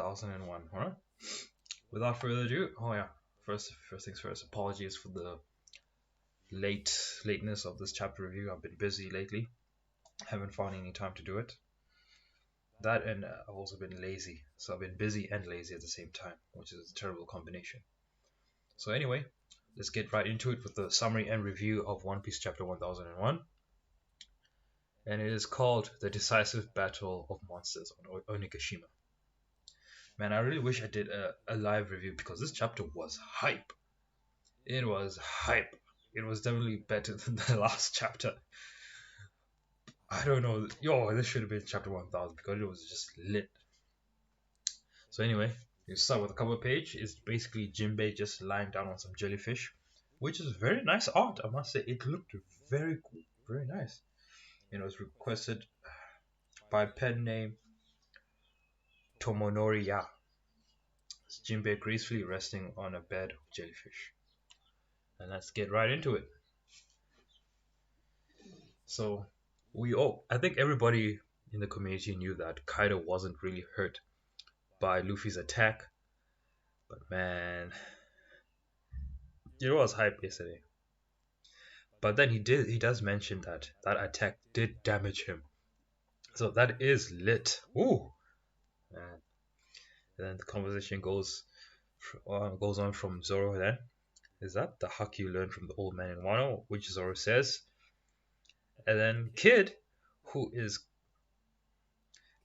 1001. Alright. Without further ado, oh yeah, first things first. Apologies for the lateness of this chapter review. I've been busy lately. Haven't found any time to do it. That and I've also been lazy. So I've been busy and lazy at the same time, which is a terrible combination. So anyway, let's get right into it with the summary and review of One Piece chapter 1001. And it is called The Decisive Battle of Monsters on Onigashima. Man, I really wish I did a live review because this chapter was hype. It was hype. It was definitely better than the last chapter. I don't know. Yo, this should have been chapter 1000 because it was just lit. So anyway, you start with the cover page. It's basically Jinbei just lying down on some jellyfish, which is very nice art, I must say. It looked very cool, very nice. It was requested by pen name Tomonori Ya. It's Jinbei gracefully resting on a bed of jellyfish. And let's get right into it. So I think everybody in the community knew that Kaido wasn't really hurt by Luffy's attack, but man, it was hype yesterday. But then he does mention that attack did damage him, so that is lit. Ooh, man. And then the conversation goes on from Zoro. Then is that the haki you learned from the old man in Wano, which Zoro says, and then who is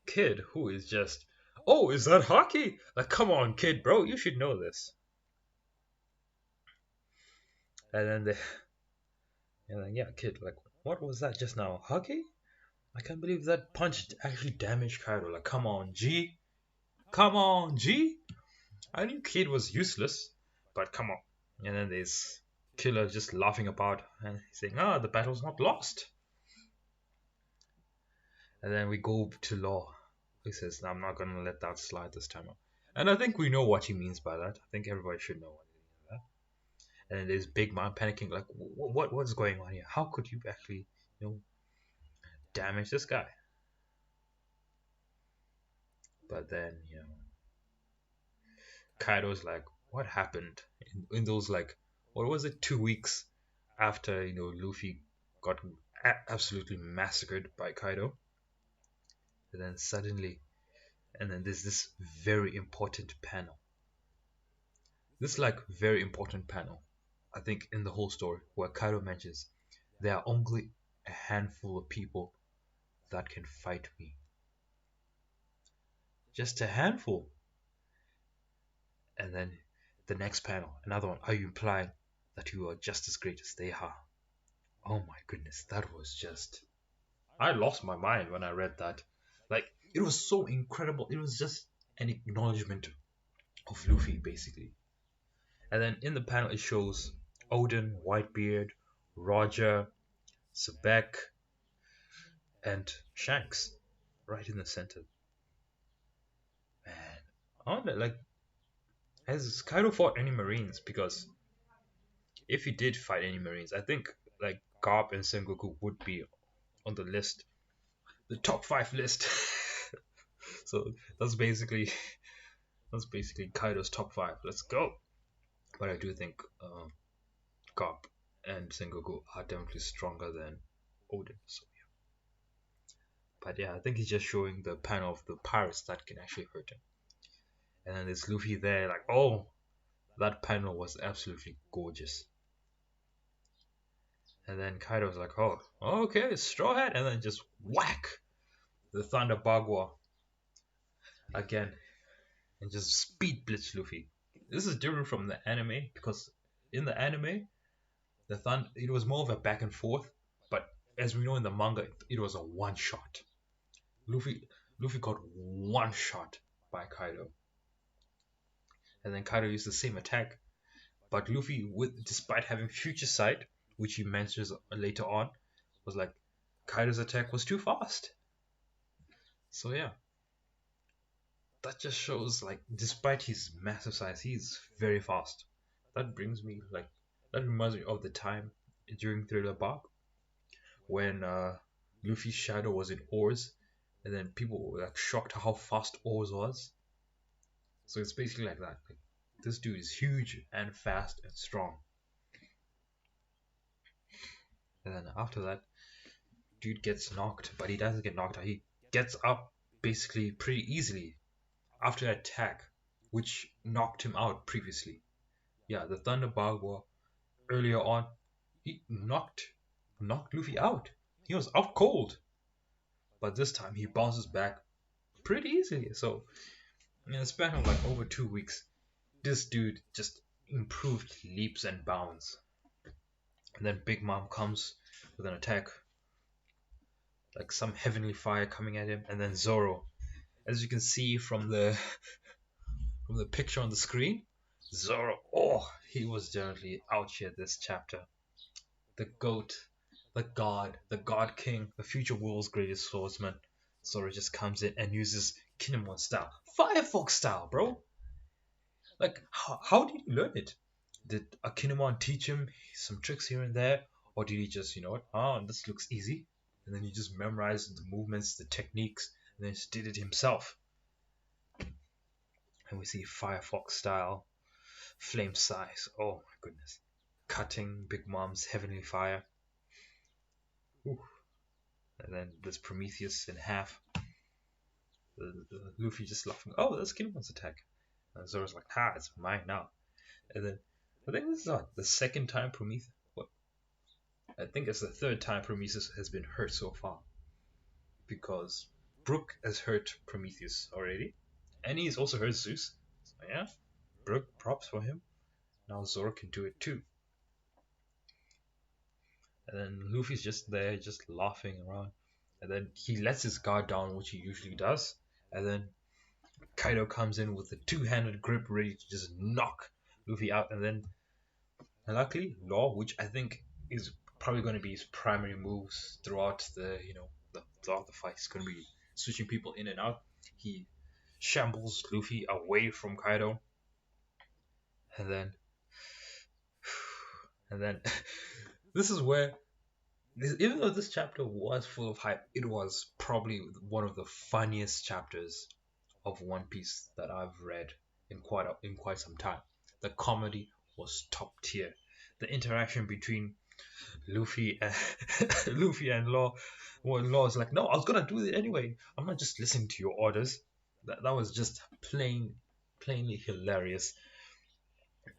Kid, who is just, oh, is that hockey? Like, come on, Kid, bro, you should know this. And then yeah, Kid, like, what was that just now? Hockey? I can't believe that punch actually damaged Kaido. Like, come on, G. Come on, G. I knew Kid was useless, but come on. And then there's Killer just laughing about and saying, the battle's not lost. And then we go to Law. He says, no, I'm not going to let that slide this time. And I think we know what he means by that. I think everybody should know what he means by that. And then there's Big Mom panicking, like, what's going on here? How could you actually, damage this guy? But then, Kaido's like, what happened in those, like, what was it, 2 weeks after, Luffy got absolutely massacred by Kaido? And then suddenly, and then there's this very important panel. This very important panel, I think, in the whole story, where Kaido mentions there are only a handful of people that can fight me. Just a handful. And then the next panel, another one. Are you implying that you are just as great as they are? Oh my goodness, that was just, I lost my mind when I read that. Like, it was so incredible. It was just an acknowledgement of Luffy, basically. And then in the panel it shows Odin, Whitebeard, Roger, Sebek, and Shanks right in the center. Man, I wonder, like, has Kaido fought any Marines? Because if he did fight any Marines, I think like Garp and Sengoku would be on the list, the top 5 list. So that's basically Kaido's top 5. Let's go. But I do think Garp and Sengoku are definitely stronger than Odin. So yeah. But yeah, I think he's just showing the panel of the pirates that can actually hurt him. And then there's Luffy there, like, oh, that panel was absolutely gorgeous. And then Kaido's like, oh, okay, Straw Hat, and then just whack the Thunder Bagua again, and just speed blitz Luffy. This is different from the anime, because in the anime, it was more of a back and forth, but as we know in the manga, it was a one shot. Luffy got one shot by Kaido. And then Kaido used the same attack, but Luffy, despite having future sight, which he mentions later on, was like, Kaido's attack was too fast. So yeah, that just shows, like, despite his massive size, he's very fast. That reminds me of the time during Thriller Bark when Luffy's shadow was in Oars, and then people were like shocked how fast Oars was. So it's basically like that. Like, this dude is huge and fast and strong. And then after that, dude gets knocked, but he doesn't get knocked out. He gets up basically pretty easily after an attack, which knocked him out previously. Yeah, the Thunder Bagua earlier on, he knocked Luffy out. He was out cold, but this time he bounces back pretty easily. So in a span of like over 2 weeks, this dude just improved leaps and bounds. And then Big Mom comes with an attack, like some heavenly fire coming at him, and then Zoro, as you can see from the picture on the screen, Zoro, oh, he was definitely out here this chapter. The goat, the god king, the future world's greatest swordsman. Zoro just comes in and uses Kinemon style, Firefox style, bro. Like, how did he learn it? Did Kinemon teach him some tricks here and there, or did he just, you know what? Oh, this looks easy, and then he just memorized the movements, the techniques, and then just did it himself. And we see Firefox style, flame size. Oh my goodness, cutting Big Mom's heavenly fire. Ooh. And then there's Prometheus in half. Luffy just laughing. Oh, that's Kinemon's attack. And Zoro's like, ha, it's mine now. And then I think this is the second time Prometheus. What? I think it's the third time Prometheus has been hurt so far. Because Brook has hurt Prometheus already. And he's also hurt Zeus. So yeah, Brook, props for him. Now Zoro can do it too. And then Luffy's just there, just laughing around. And then he lets his guard down, which he usually does. And then Kaido comes in with a two-handed grip ready to just knock Luffy out. And then, luckily, Law, which I think is probably going to be his primary moves throughout throughout the fight. He's going to be switching people in and out. He shambles Luffy away from Kaido. And then this is where, even though this chapter was full of hype, it was probably one of the funniest chapters of One Piece that I've read in quite some time. The comedy was top tier. The interaction between Luffy and Luffy and Law, well, Law is like, no, I was gonna do it anyway. I'm not just listening to your orders. That was just plainly hilarious.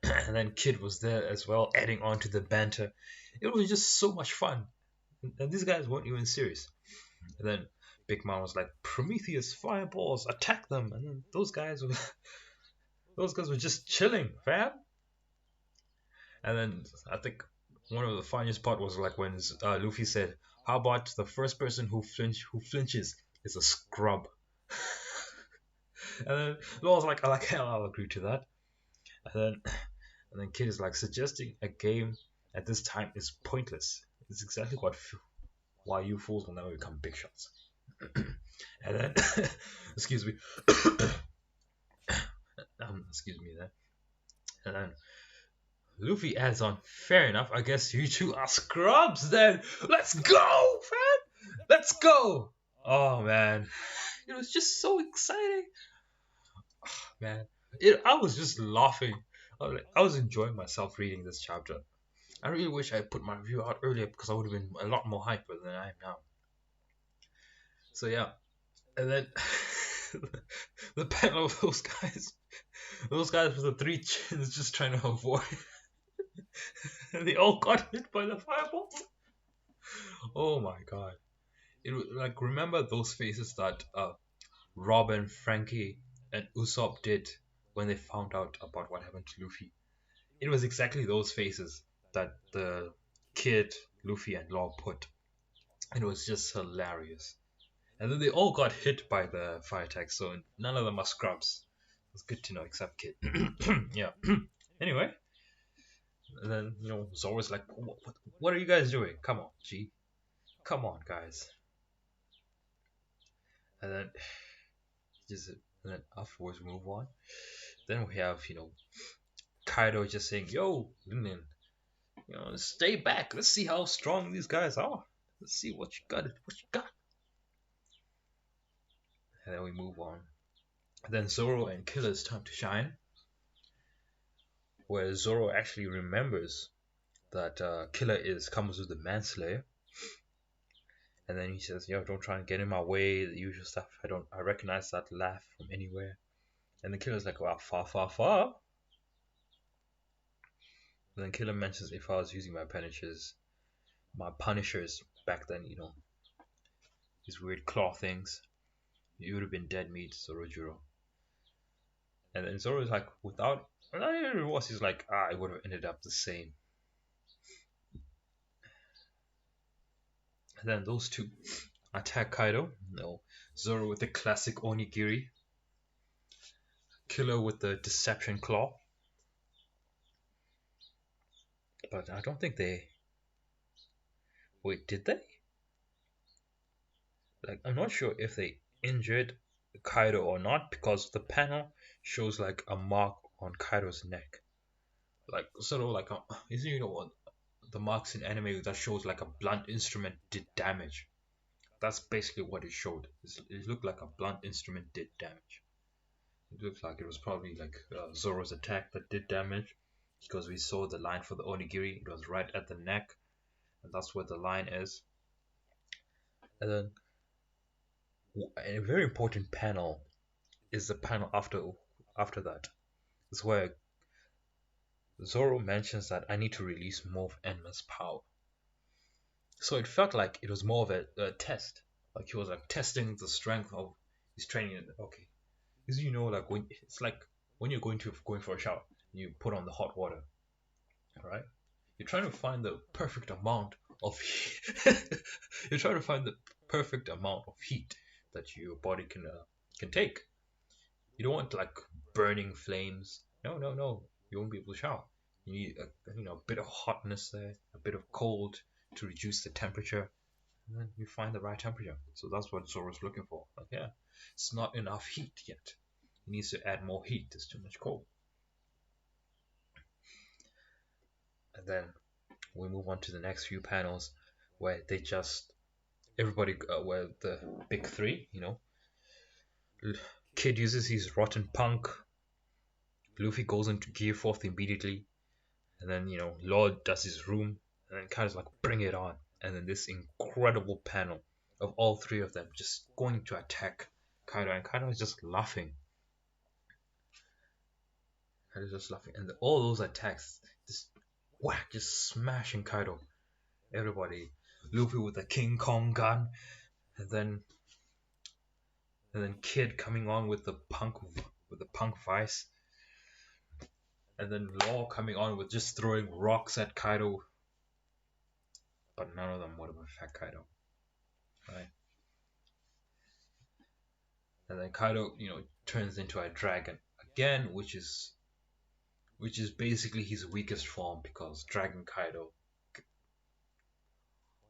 And then Kid was there as well, adding on to the banter. It was just so much fun. And these guys weren't even serious. And then Big Mom was like, Prometheus, fireballs, attack them. And then those guys were just chilling, fam. And then I think one of the funniest part was like when Luffy said, "How about the first person who flinches is a scrub?" And then Law was like, hell, I'll agree to that. And then Kid is like, suggesting a game at this time is pointless. It's exactly why you fools will never become big shots. And then, excuse me, excuse me there. And then Luffy adds on, fair enough, I guess you two are scrubs then. Let's go, fam. Let's go. Oh man, it was just so exciting. Oh, man, I was just laughing. I was enjoying myself reading this chapter. I really wish I put my review out earlier because I would have been a lot more hyper than I am now. So yeah, and then the panel of those guys with the three chins just trying to avoid, and they all got hit by the fireball. Oh my god! Like, remember those faces that Robin, Frankie, and Usopp did when they found out about what happened to Luffy. It was exactly those faces that the Kid, Luffy, and Law put. It was just hilarious. And then they all got hit by the fire attack, so none of them are scrubs. It's good to know, except Kid. Yeah. Anyway, and then Zoro's like, "What are you guys doing? Come on, G. Come on, guys." And then afterwards we move on. Then we have Kaido just saying, "Yo, Linen, stay back. Let's see how strong these guys are. Let's see what you got. And then we move on. Then Zoro and Killer's time to shine, where Zoro actually remembers that Killer is comes with the manslayer, and then he says, "Yo, don't try and get in my way." The usual stuff. I recognize that laugh from anywhere. And the Killer's like, "Wow, far, far, far." And then Killer mentions if I was using my punishers back then, these weird claw things, you would have been dead meat, Zorojuro. And then Zoro's like, without any remorse, he's like, I would have ended up the same. And then those two attack Kaido. No, Zoro with the classic Onigiri, Killer with the Deception Claw. But I don't think they. Wait, did they? Like, I'm not sure if they injured Kaido or not because the panel shows like a mark on Kaido's neck. Like, sort of like isn't what the marks in anime that shows like a blunt instrument did damage. That's basically what it showed. It looked like a blunt instrument did damage. It looked like it was probably like Zoro's attack that did damage because we saw the line for the onigiri. It was right at the neck, and that's where the line is. And then a very important panel is the panel after that. It's where Zoro mentions that I need to release more of Enma's power. So it felt like it was more of a test. Like he was like testing the strength of his training. Okay, because like when it's like when you're going for a shower, you put on the hot water, all right? You're trying to find the perfect amount of heat. You're trying to find the perfect amount of heat that your body can take. You don't want like burning flames. No, no, no. You won't be able to shower. You need a bit of hotness there, a bit of cold to reduce the temperature, and then you find the right temperature. So that's what Zoro's looking for. Like, yeah, it's not enough heat yet. He needs to add more heat. There's too much cold. And then we move on to the next few panels where they just everybody where the big three, Kid uses his rotten punk. Luffy goes into gear fourth immediately, and then Lord does his room, and then Kaido's like, bring it on. And then this incredible panel of all three of them just going to attack Kaido, and Kaido is just laughing. Kaido's just laughing, and all those attacks just whack, just smashing Kaido. Everybody, Luffy with the King Kong gun, and then Kid coming on with the punk vice, and then Law coming on with just throwing rocks at Kaido, but none of them would have affected Kaido, right? And then Kaido, turns into a dragon again, which is basically his weakest form because Dragon Kaido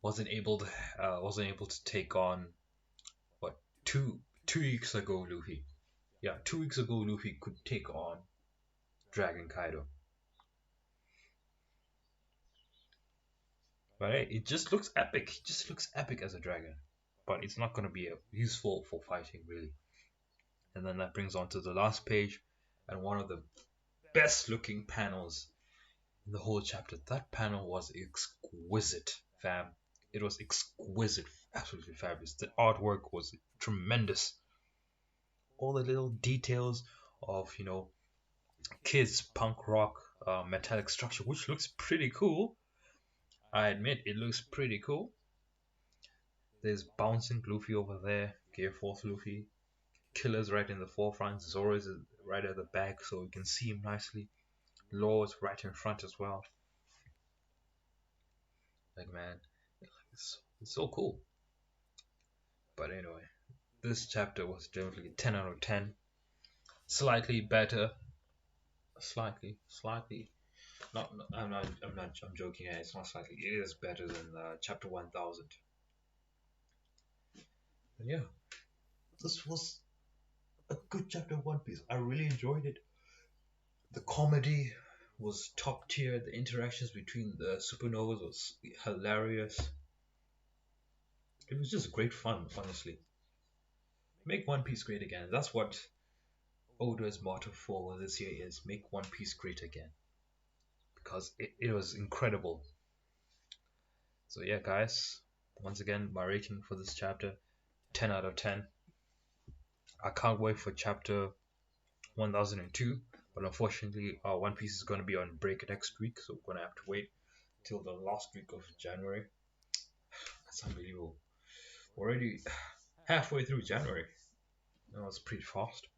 wasn't able to take on what two weeks ago Luffy. Yeah, 2 weeks ago Luffy could take on Dragon Kaido. But hey, it just looks epic. It just looks epic as a dragon. But it's not going to be useful for fighting, really. And then that brings on to the last page and one of the best looking panels in the whole chapter. That panel was exquisite, fam. It was exquisite, absolutely fabulous. The artwork was tremendous. All the little details of, kids punk rock metallic structure, which looks pretty cool. I admit it looks pretty cool. There's bouncing Luffy over there, Gear Force Luffy. Killer's right in the forefront. Zoro is right at the back, so you can see him nicely. Law's right in front as well. Like, man, it's so cool. But anyway, this chapter was definitely 10 out of 10. Slightly better. Slightly. I'm joking. It's not slightly. It is better than chapter 1000. And yeah, this was a good chapter of One Piece. I really enjoyed it. The comedy was top tier. The interactions between the supernovas was hilarious. It was just great fun, honestly. Make One Piece great again. That's what Oda's motto for this year is make One Piece great again, because it was incredible. So yeah, guys, once again, my rating for this chapter, 10 out of 10. I can't wait for chapter 1002, but unfortunately, One Piece is going to be on break next week, so we're going to have to wait till the last week of January. That's unbelievable. Already halfway through January. That was pretty fast.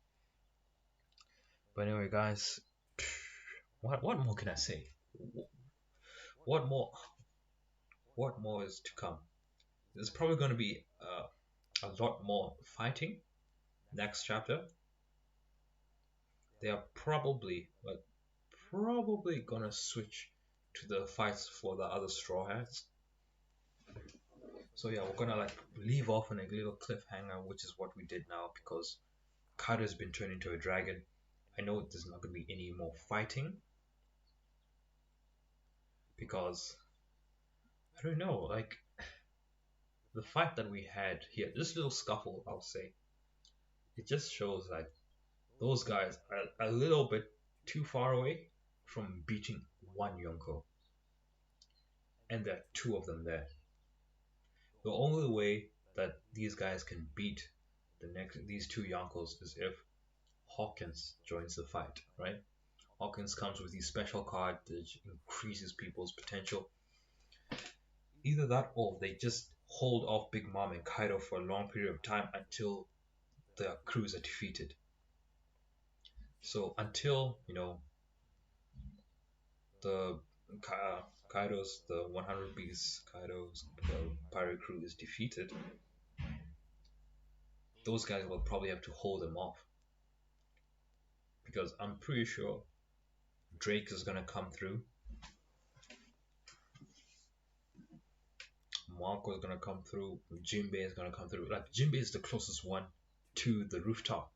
But anyway, guys, what more can I say? What more? What more is to come? There's probably going to be a lot more fighting next chapter. They are probably gonna switch to the fights for the other Straw Hats. So yeah, we're gonna like leave off on a little cliffhanger, which is what we did now because Kaido's been turned into a dragon. I know there's not gonna be any more fighting because I don't know, like the fight that we had here, this little scuffle, I'll say, it just shows that those guys are a little bit too far away from beating one Yonko, and there are two of them there. The only way that these guys can beat these two Yonkos is if Hawkins joins the fight, right? Hawkins comes with these special card that increases people's potential. Either that or they just hold off Big Mom and Kaido for a long period of time until the crews are defeated. So until, the Kaido's, the 100 Beasts, Kaido's pirate crew is defeated, those guys will probably have to hold them off. Because I'm pretty sure Drake is gonna come through. Marco is gonna come through. Jinbei is gonna come through. Like Jinbei is the closest one to the rooftop.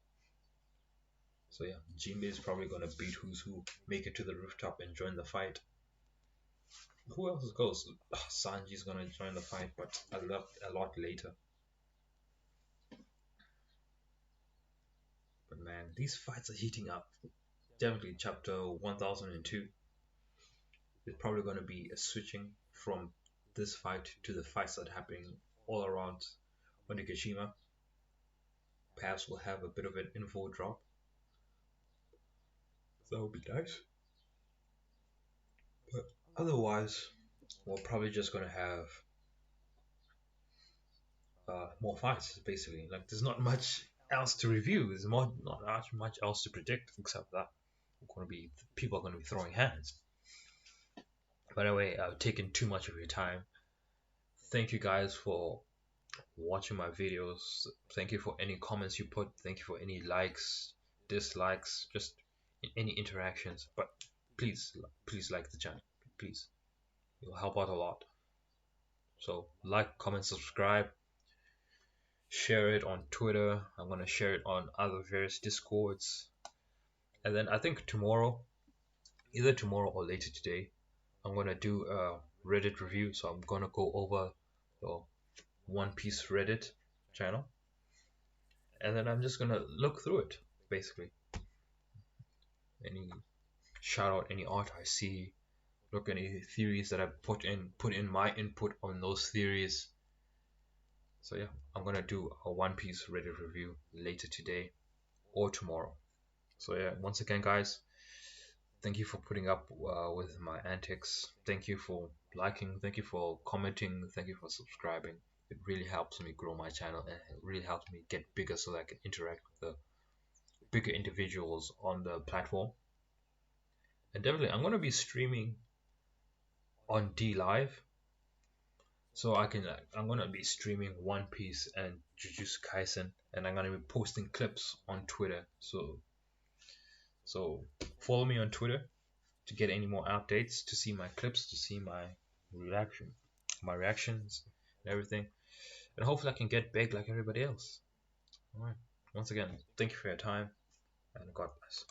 So yeah, Jinbei is probably gonna beat who's who, make it to the rooftop and join the fight. Who else goes? Sanji's gonna join the fight, but a lot later. But man, these fights are heating up. Definitely chapter 1002 is probably gonna be a switching from this fight to the fights that are happening all around Onigashima. Perhaps we'll have a bit of an info drop. That would be nice. But otherwise, we're probably just gonna have more fights. Basically, like there's not much else to review. There's not much else to predict except that people are gonna be throwing hands. By the way, I've taken too much of your time. Thank you guys for watching my videos. Thank you for any comments you put. Thank you for any likes, dislikes, just any interactions. But please like the channel. Please, it'll help out a lot. So like, comment, subscribe, share it on Twitter. I'm gonna share it on other various Discords, and then I think either tomorrow or later today, I'm gonna do a Reddit review. So I'm gonna go over the One Piece Reddit channel, and then I'm just gonna look through it basically. Shout out any art I see, look any theories that I put in my input on those theories. So yeah, I'm gonna do a One Piece Reddit review later today or tomorrow. So yeah, once again guys, thank you for putting up with my antics. Thank you for liking, thank you for commenting, thank you for subscribing. It really helps me grow my channel, and it really helps me get bigger so that I can interact with the bigger individuals on the platform. And definitely I'm going to be streaming on DLive, so I'm going to be streaming One Piece and Jujutsu Kaisen, and I'm going to be posting clips on Twitter. So follow me on Twitter to get any more updates, to see my clips, to see my reactions and everything, and hopefully I can get big like everybody else. Alright, once again, thank you for your time, and God bless.